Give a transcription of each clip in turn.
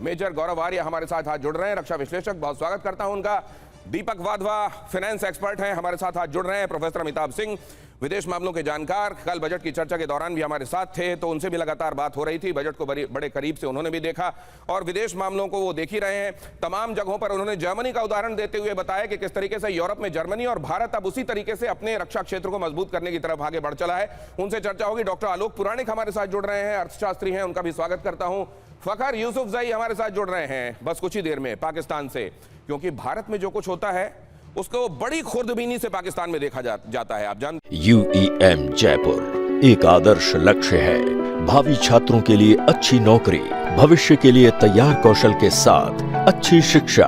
Major गौरव आर्य हमारे साथ जुड़ रहे हैं, रक्षा विश्लेषक। बहुत स्वागत करता हूं उनका। दीपक वाधवा फाइनेंस एक्सपर्ट हैं, हमारे साथ जुड़ रहे हैं। प्रोफेसर अमिताभ सिंह विदेश मामलों के जानकार, कल बजट की चर्चा के दौरान भी हमारे साथ थे, तो उनसे भी लगातार बात हो रही थी। बजट को बड़े करीब से उन्होंने भी देखा और विदेश मामलों को वो देख ही रहे हैं। तमाम जगहों पर उन्होंने जर्मनी का उदाहरण देते हुए बताया कि किस तरीके से यूरोप में जर्मनी और भारत अब उसी तरीके से अपने रक्षा क्षेत्र को मजबूत करने की तरफ आगे बढ़ चला है। उनसे चर्चा होगी। डॉक्टर आलोक पुराणिक हमारे साथ जुड़ रहे हैं, अर्थशास्त्री हैं, उनका भी स्वागत करता हूं। फखर यूसुफजई हमारे साथ जुड़ रहे हैं बस कुछ ही देर में पाकिस्तान से, क्योंकि भारत में जो कुछ होता है उसको बड़ी खुर्दबीनी से पाकिस्तान में देखा जाता है। आप जानते UEM जयपुर एक आदर्श लक्ष्य है। भावी छात्रों के लिए अच्छी नौकरी, भविष्य के लिए तैयार कौशल के साथ अच्छी शिक्षा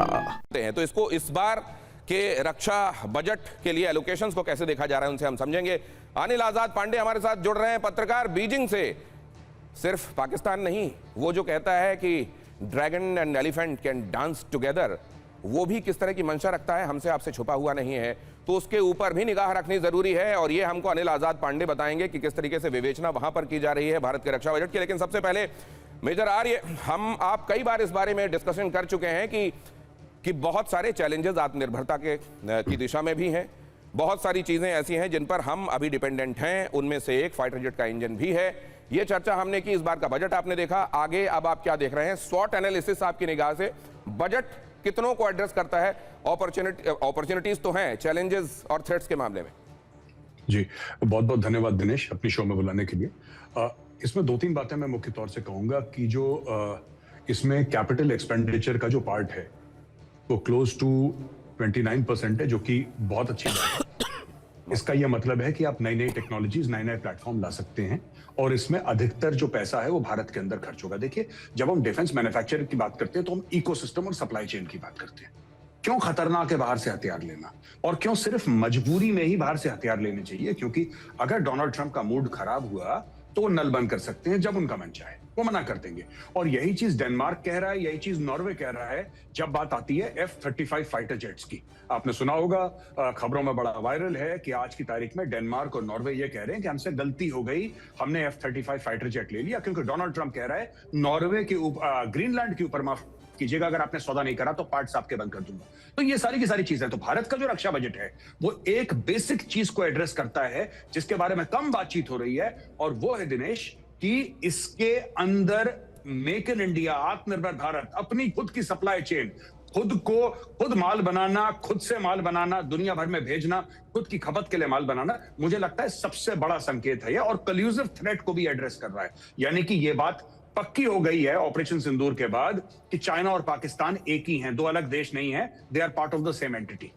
हैं। तो इसको इस बार के रक्षा बजट के लिए एलोकेशंस को कैसे देखा जा रहा है उनसे हम समझेंगे। अनिल आजाद पांडे हमारे साथ जुड़ रहे हैं, पत्रकार, बीजिंग से। सिर्फ पाकिस्तान नहीं, वो जो कहता है कि dragon and elephant can dance together, वो भी किस तरह की मंशा रखता है हमसे आपसे छुपा हुआ नहीं है, तो उसके ऊपर भी निगाह रखनी जरूरी है। और ये हमको अनिल आजाद पांडे बताएंगे कि किस तरीके से विवेचना वहां पर की जा रही है भारत के रक्षा बजट की। लेकिन सबसे पहले मेजर आर्य, आप कई बार इस बारे में डिस्कशन कर चुके हैं कि बहुत सारे चैलेंजेस आत्मनिर्भरता की दिशा में भी हैं। बहुत सारी चीजें ऐसी हैं जिन पर हम अभी डिपेंडेंट हैं, उनमें से एक फाइटर जेट का इंजन भी है। ये चर्चा हमने की, इस बार का बजट आपने देखा। आगे अब आप क्या देख रहे हैं? स्वॉट एनालिसिस आपकी निगाह से बजट कितनों को एड्रेस करता है? अपॉर्चुनिटीज तो हैं, चैलेंजेस और थ्रेट्स के मामले में। जी, बहुत बहुत धन्यवाद दिनेश अपनी शो में बुलाने के लिए। इसमें दो तीन बातें मैं मुख्य तौर से कहूंगा कि जो इसमें कैपिटल एक्सपेंडिचर का जो पार्ट है वो क्लोज टू 29% है, जो कि बहुत अच्छी बात है। इसका यह मतलब है कि आप नई नई टेक्नोलॉजीज, नए नए प्लेटफॉर्म ला सकते हैं और इसमें अधिकतर जो पैसा है वो भारत के अंदर खर्च होगा। देखिए, जब हम डिफेंस मैन्युफैक्चरिंग की बात करते हैं तो हम इकोसिस्टम और सप्लाई चेन की बात करते हैं। क्यों खतरनाक है बाहर से हथियार लेना, और क्यों सिर्फ मजबूरी में ही बाहर से हथियार लेने चाहिए? क्योंकि अगर डोनाल्ड ट्रंप का मूड खराब हुआ तो वो नल बंद कर सकते हैं जब उनका मन चाहे, वो मना कर देंगे। और यही चीज डेनमार्क कह रहा है, यही चीज नॉर्वे कह रहा है जब बात आती है F-35 फाइटर जेट्स की। आपने सुना होगा, खबरों में बड़ा वायरल है कि आज की तारीख में डेनमार्क और नॉर्वे ये कह रहे हैं कि हमसे गलती हो गई, हमने F-35 फाइटर जेट ले लिया, क्योंकि डोनाल्ड ट्रंप कह रहा है नॉर्वे के ऊपर, ग्रीनलैंड के ऊपर माफ कीजिएगा, अगर आपने सौदा नहीं करा तो पार्ट्स आपके बंद कर दूंगा। तो ये सारी की सारी चीजें, तो भारत का जो रक्षा बजट है वो एक बेसिक चीज को एड्रेस करता है जिसके बारे में कम बातचीत हो रही है, और वो है दिनेश कि इसके अंदर मेक इन इंडिया, आत्मनिर्भर भारत, अपनी खुद की सप्लाई चेन, खुद माल बनाना, खुद से माल बनाना, दुनिया भर में भेजना, खुद की खपत के लिए माल बनाना, मुझे लगता है सबसे बड़ा संकेत है ये, और कल्यूसिव थ्रेट को भी एड्रेस कर रहा है। यानी कि ये बात पक्की हो गई है ऑपरेशन सिंदूर के बाद कि चाइना और पाकिस्तान एक ही हैं, दो अलग देश नहीं हैं, they are part of the same entity.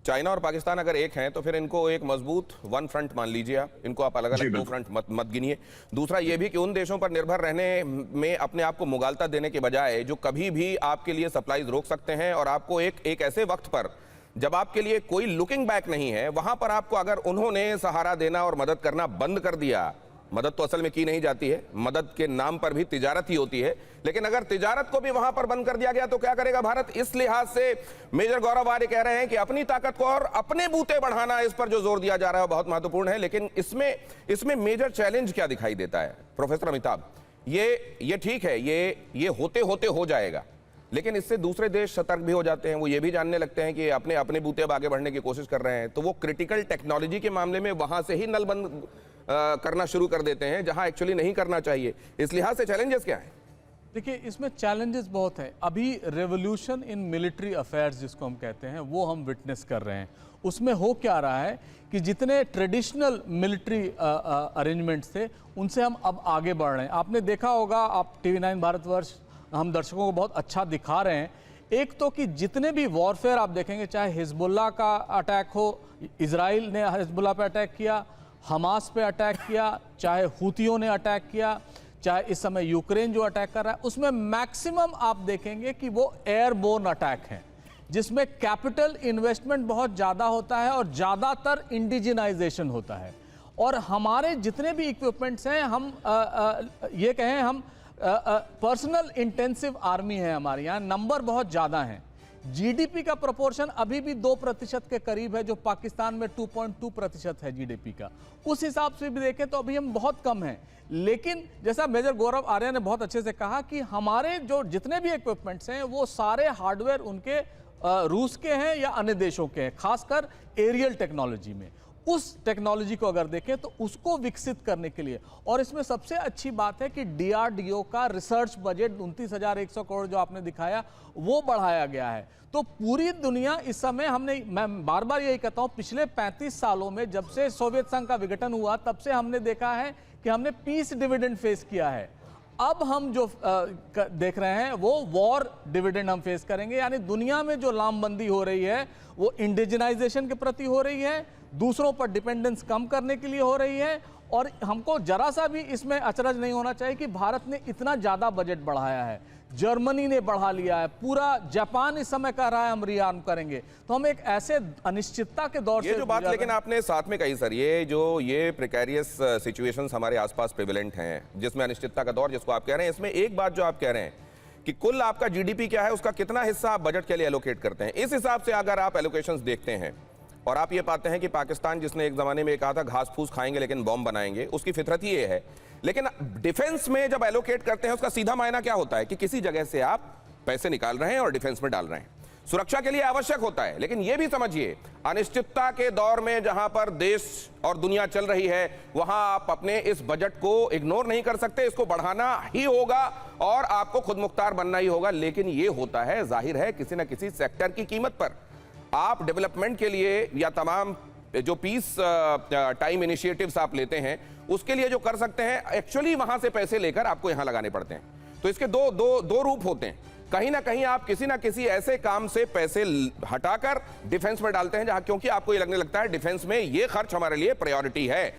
China और पाकिस्तान अगर एक हैं तो फिर इनको एक मजबूत वन फ्रंट मान लीजिए आप, इनको आप अलग अलग दो फ्रंट मत गिनिए। दूसरा ये भी कि उन देशों पर निर्भर रहने में अपने आप को मुगालता देने के बजाय जो कभी भी आपके लिए सप्लाईज रोक सकते हैं, और आपको एक ऐसे वक्त पर जब आपके लिए कोई लुकिंग बैक नहीं है, वहां पर आपको अगर उन्होंने सहारा देना और मदद करना बंद कर दिया, मदद तो असल में की नहीं जाती है, मदद के नाम पर भी तिजारत ही होती है, लेकिन अगर तिजारत को भी वहां पर बंद कर दिया गया तो क्या करेगा भारत? इस लिहाज से मेजर गौरव आर्य कह रहे हैं कि अपनी ताकत को और अपने बूते बढ़ाना, इस पर जो जोर दिया जा रहा है बहुत महत्वपूर्ण है। लेकिन इसमें मेजर चैलेंज क्या दिखाई देता है प्रोफेसर अमिताभ? ये ठीक है, ये होते होते हो जाएगा, लेकिन इससे दूसरे देश सतर्क भी हो जाते हैं, वो ये भी जानने लगते हैं कि अपने बूते अब आगे बढ़ने की कोशिश कर रहे हैं, तो वो क्रिटिकल टेक्नोलॉजी के मामले में वहां से ही नल बंद करना शुरू कर देते हैं जहां एक्चुअली नहीं करना चाहिए। इस लिहाज से चैलेंजेस क्या हैं? देखिए, इसमें चैलेंजेस बहुत हैं। अभी रेवोल्यूशन इन मिलिट्री अफेयर्स जिसको हम कहते हैं, वो हम विटनेस कर रहे हैं। उसमें हो क्या रहा है कि जितने ट्रेडिशनल मिलिट्री अरेंजमेंट्स थे उनसे हम अब आगे बढ़ रहे हैं। आपने देखा होगा, आप TV9 भारतवर्ष हम दर्शकों को बहुत अच्छा दिखा रहे हैं। एक तो कि जितने भी वॉरफेयर आप देखेंगे, चाहे हिजबुल्लाह का अटैक हो, इजराइल ने हिजबुल्लाह पे अटैक किया, हमास पे अटैक किया, चाहे हूतियों ने अटैक किया, चाहे इस समय यूक्रेन जो अटैक कर रहा है, उसमें मैक्सिमम आप देखेंगे कि वो एयरबोर्न अटैक हैं, जिसमें कैपिटल इन्वेस्टमेंट बहुत ज़्यादा होता है और ज़्यादातर इंडिजिनाइजेशन होता है। और हमारे जितने भी इक्विपमेंट्स हैं, हम ये कहें हम पर्सनल इंटेंसिव आर्मी है हमारे यहाँ, नंबर बहुत ज़्यादा हैं। जीडीपी का प्रोपोर्शन अभी भी 2% के करीब है, जो पाकिस्तान में 2.2% है जीडीपी का। उस हिसाब से भी देखें तो अभी हम बहुत कम हैं। लेकिन जैसा मेजर गौरव आर्य ने बहुत अच्छे से कहा कि हमारे जो जितने भी इक्विपमेंट्स हैं वो सारे हार्डवेयर उनके रूस के हैं या अन्य देशों के हैं, खासकर एरियल टेक्नोलॉजी में। उस टेक्नोलॉजी को अगर देखें तो उसको विकसित करने के लिए, और इसमें सबसे अच्छी बात है कि डीआरडीओ का रिसर्च बजट 29,100 करोड़ जो आपने दिखाया वो बढ़ाया गया है। तो पूरी दुनिया इस समय मैं बार बार यही कहता हूं, पिछले 35 सालों में जब से सोवियत संघ का विघटन हुआ तब से हमने देखा है कि हमने पीस डिविडेंड फेस किया है। अब हम जो देख रहे हैं वो वॉर डिविडेंड हम फेस करेंगे, यानी दुनिया में जो लामबंदी हो रही है वो इंडिजिनाइजेशन के प्रति हो रही है, दूसरों पर डिपेंडेंस कम करने के लिए हो रही है। और हमको जरा सा भी इसमें अचरज नहीं होना चाहिए कि भारत ने इतना ज्यादा बजट बढ़ाया है, जर्मनी ने बढ़ा लिया है, पूरा जापान इस समय कह रहा है हम रिआर्म करेंगे। तो हम एक ऐसे अनिश्चितता के दौर से ये जो बात लेकिन आपने साथ में कही सर, ये प्रिकैरियस सिचुएशंस हमारे आसपास प्रेवलेंट हैं, जिसमें अनिश्चितता का दौर जिसको आप कह रहे हैं, इसमें एक बात जो आप कह रहे हैं कि कुल आपका जीडीपी क्या है, उसका कितना हिस्सा आप बजट के लिए एलोकेट करते हैं। इस हिसाब से अगर आप एलोकेशंस देखते हैं और आप ये पाते हैं कि पाकिस्तान, जिसने एक जमाने में कहा था घास फूस खाएंगे लेकिन बॉम्ब बनाएंगे, उसकी फितरत ही ये है। लेकिन डिफेंस में जब एलोकेट करते हैं उसका सीधा मायना क्या होता है कि किसी जगह से आप पैसे निकाल रहे हैं और डिफेंस में डाल रहे हैं। सुरक्षा के लिए आवश्यक होता है, लेकिन यह भी समझिए अनिश्चितता के दौर में जहां पर देश और दुनिया चल रही है वहां आप अपने इस बजट को इग्नोर नहीं कर सकते, इसको बढ़ाना ही होगा और आपको खुद मुख्तार बनना ही होगा। लेकिन यह होता है, जाहिर है, किसी ना किसी सेक्टर की कीमत पर। आप डेवलपमेंट के लिए या तमाम जो पीस टाइम इनिशिएटिव्स आप लेते हैं उसके लिए जो कर सकते हैं, एक्चुअली वहां से पैसे लेकर आपको यहां लगाने पड़ते हैं। तो इसके दो रूप होते हैं। कहीं ना कहीं आप किसी ना किसी ऐसे काम से पैसे हटाकर डिफेंस में डालते हैं जहां, क्योंकि आपको ये लगने लगता है डिफेंस में ये खर्च हमारे लिए प्रायोरिटी है।